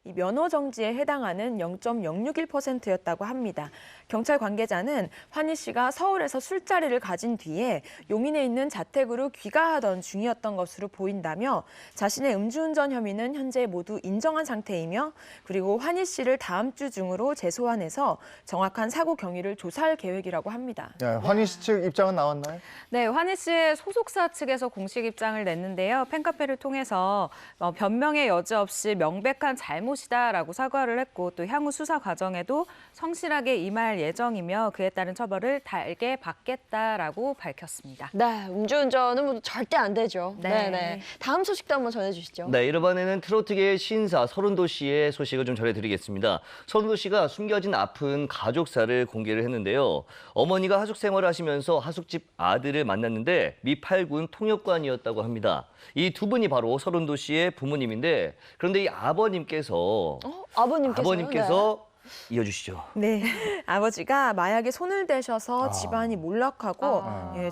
이 면허 정지에 해당하는 0.061%였다고 합니다. 경찰 관계자는 환희 씨가 서울에서 술자리를 가진 뒤에 용인에 있는 자택으로 귀가하던 중이었던 것으로 보인다며 자신의 음주운전 혐의는 현재 모두 인정한 상태이며 그리고 환희 씨를 다음 주 중으로 재소환해서 정확한 사고 경위를 조사할 계획이라고 합니다. 네, 환희 씨 측 입장은 나왔나요? 네, 환희 씨의 소속사 측에서 공식 입장을 냈는데요. 팬카페를 통해서 변명의 여지 없이 명백한 잘못이다라고 사과를 했고 또 향후 수사 과정에도 성실하게 임할 예정이며 그에 따른 처벌을 달게 받겠다라고 밝혔습니다. 네, 음주운전은 뭐 절대 안 되죠. 네. 네. 다음 소식도 한번 전해주시죠. 네, 이번에는 트로트계의 신사 서른도 씨의 소식을 좀 전해드리겠습니다. 서른도 씨가 숨겨진 아픈 가족사를 공개를 했는데요. 어머니가 하숙 생활을 하시면서 하숙집 아들을 만났는데 미팔군 통역관이었다고 합니다. 이 두 분이 바로 서른도 씨의 부모님인데 그런데 이 아버님께서 아버님께서 이어주시죠. 네, 아버지가 마약에 손을 대셔서 집안이 몰락하고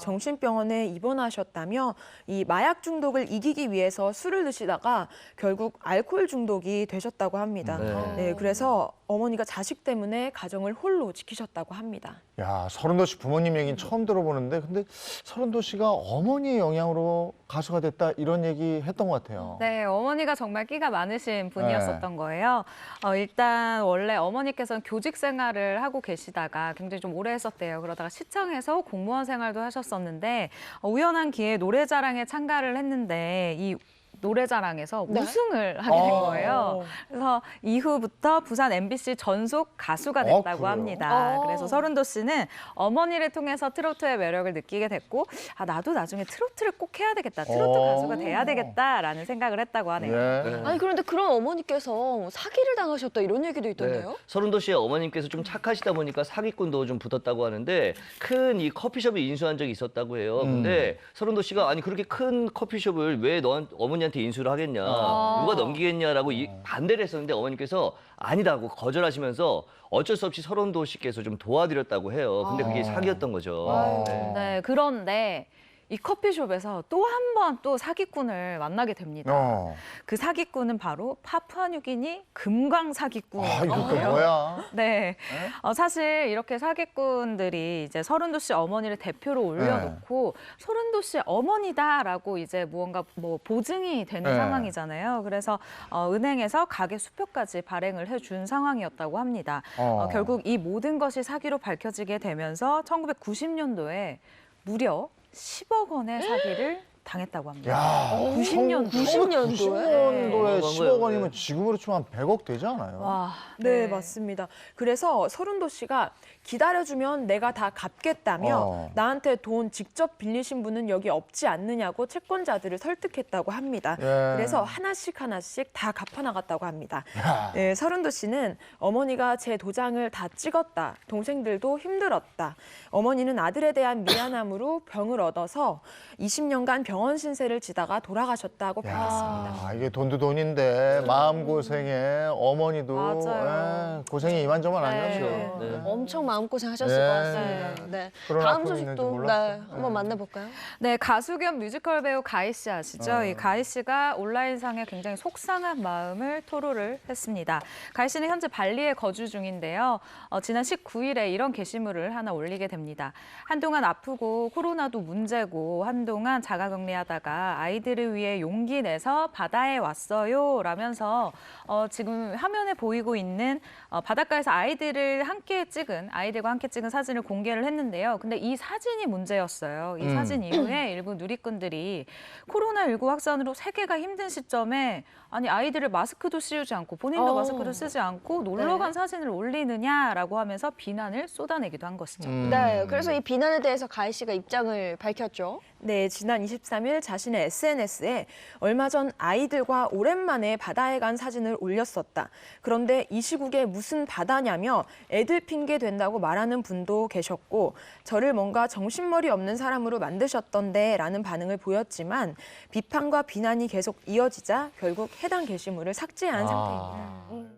정신병원에 입원하셨다며 이 마약 중독을 이기기 위해서 술을 드시다가 결국 알코올 중독이 되셨다고 합니다. 네, 그래서 어머니가 자식 때문에 가정을 홀로 지키셨다고 합니다. 야, 서른도 씨 부모님 얘기는 처음 들어보는데 근데 서른도 씨가 어머니의 영향으로 가수가 됐다 이런 얘기 했던 것 같아요. 네, 어머니가 정말 끼가 많으신 분이었었던 거예요. 일단 원래 어머니께서는 교직 생활을 하고 계시다가 굉장히 좀 오래 했었대요. 그러다가 시청에서 공무원 생활도 하셨었는데 우연한 기회에 노래자랑에 참가를 했는데 이 노래자랑에서 우승을 하게 된 거예요. 그래서 이후부터 부산 MBC 전속 가수가 됐다고 합니다. 그래서 서른도 씨는 어머니를 통해서 트로트의 매력을 느끼게 됐고 나도 나중에 트로트를 꼭 해야 되겠다. 트로트 가수가 돼야 되겠다라는 생각을 했다고 하네요. 네. 아니 그런데 그런 어머니께서 사기를 당하셨다 이런 얘기도 있던데요? 네, 서른도 씨의 어머님께서 좀 착하시다 보니까 사기꾼도 좀 붙었다고 하는데 큰 이 커피숍을 인수한 적이 있었다고 해요. 근데 서른도 씨가 아니 그렇게 큰 커피숍을 왜 어머니한테 인수를 하겠냐, 누가 넘기겠냐라고 반대를 했었는데 어머님께서 아니다고 거절하시면서 어쩔 수 없이 서른도 씨께서 좀 도와드렸다고 해요. 근데 그게 사기였던 거죠. 네, 그런데 이 커피숍에서 또 한 번 또 사기꾼을 만나게 됩니다. 그 사기꾼은 바로 파푸아뉴기니 금광 사기꾼이에요. 이거 또 뭐야? 네, 사실 이렇게 사기꾼들이 이제 서른도 씨 어머니를 대표로 올려놓고 서른도 씨 어머니다라고 이제 무언가 보증이 되는 상황이잖아요. 그래서 은행에서 가계 수표까지 발행을 해준 상황이었다고 합니다. 결국 이 모든 것이 사기로 밝혀지게 되면서 1990년도에 무려 10억 원의 사기를 당했다고 합니다. 야, 90년도에? 90년도에 10억 네. 원이면 지금으로 치면 한 100억 되지 않아요? 와, 네, 맞습니다. 그래서 서른도 씨가 기다려주면 내가 다 갚겠다며 나한테 돈 직접 빌리신 분은 여기 없지 않느냐고 채권자들을 설득했다고 합니다. 그래서 하나씩 다 갚아나갔다고 합니다. 네, 서른도 씨는 어머니가 제 도장을 다 찍었다. 동생들도 힘들었다. 어머니는 아들에 대한 미안함으로 병을 얻어서 20년간 병원 신세를 지다가 돌아가셨다고 밝혔습니다. 이게 돈도 돈인데 마음고생에 어머니도 맞아요. 고생이 이만저만 네. 아니었죠. 네. 엄청 마음고생 하셨을 것 같습니다. 네. 그런 다음 악플이 있는지 소식도 몰랐어요. 한번 만나볼까요? 네, 가수 겸 뮤지컬 배우 가희 씨 아시죠? 이 가희 씨가 온라인상에 굉장히 속상한 마음을 토로를 했습니다. 가희 씨는 현재 발리에 거주 중인데요. 지난 19일에 이런 게시물을 하나 올리게 됩니다. 한동안 아프고 코로나도 문제고 한동안 자가격리하다가 아이들을 위해 용기 내서 바다에 왔어요 라면서 지금 화면에 보이고 있는 바닷가에서 아이들과 함께 찍은 사진을 공개를 했는데요. 근데 이 사진이 문제였어요. 이 사진 이후에 일부 누리꾼들이 코로나19 확산으로 세계가 힘든 시점에 아니 아이들을 마스크도 씌우지 않고 본인도 마스크도 쓰지 않고 놀러 간 사진을 올리느냐라고 하면서 비난을 쏟아내기도 한 것이죠. 네, 그래서 이 비난에 대해서 가희 씨가 입장을 밝혔죠. 네, 지난 23일 자신의 SNS에 얼마 전 아이들과 오랜만에 바다에 간 사진을 올렸었다. 그런데 이 시국에 무슨 바다냐며 애들 핑계 된다고 말하는 분도 계셨고 저를 뭔가 정신머리 없는 사람으로 만드셨던데 라는 반응을 보였지만 비판과 비난이 계속 이어지자 결국 해당 게시물을 삭제한 상태입니다.